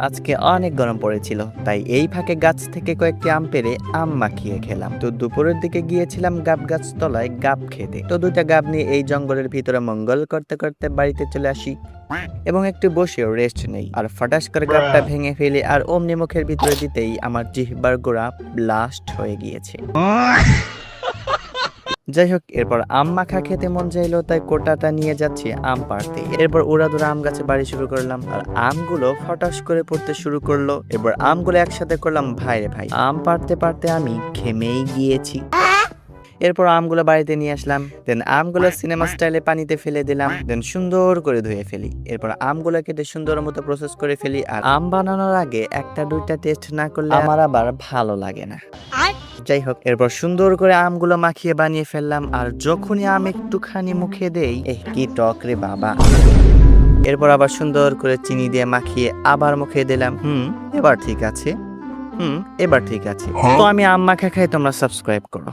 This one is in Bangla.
আজকে অনেক গরম পড়েছিল, তাই এই ফাঁকে গাছ থেকে কয়েকটি আম পেড়ে আম মাখিয়ে খেলাম। তো দুপুরের দিকে গিয়েছিলাম গাব গাছ তলায় গাব খেতে। তো দুইটা গাব নিয়ে এই জঙ্গলের ভিতরে মঙ্গল করতে করতে বাড়িতে চলে আসি এবং একটু বসেও রেস্ট নেই। আর ফটাস করে গাবটা ভেঙে ফেলি, আর অমনি মুখের ভিতরে দিতেই আমার জিহ্বার গোড়া ব্লাস্ট হয়ে গিয়েছে। যাই হোক, এরপর আম মাখা খেতে মন চাইলো, তাই কোটাটা নিয়ে যাচ্ছি আম পাড়তে। এরপর উড়াদুরা আম গাছে বাড়ি শুরু করলাম, আর আমগুলো ফটাস করে পড়তে শুরু করলো। এরপর আমগুলো একসাথে করলাম ভাই রে ভাই। আম পাড়তে পারতে আমি ঘেমেই গিয়েছি। এরপর আমগুলো বাড়িতে নিয়ে আসলাম, দেন আমগুলো সিনেমা স্টাইলে পানিতে ফেলে দিলাম, দেন সুন্দর করে ধুয়ে ফেলি। এরপর আমগুলো কেটে সুন্দর মতো প্রসেস করে ফেলি। আর আম বানানোর আগে একটা দুইটা টেস্ট না করলে আমার আবার ভালো লাগে না। যাই হোক, এরপর সুন্দর করে আমগুলো মাখিয়ে বানিয়ে ফেললাম। আর যখনই আম একটুখানি মুখে দেই, কি টক রে বাবা। এরপর আবার সুন্দর করে চিনি দিয়ে মাখিয়ে আবার মুখে দিলাম। এবার ঠিক আছে। এবার ঠিক আছে। তো আমি আম মাখা খাই, তোমরা সাবস্ক্রাইব করো।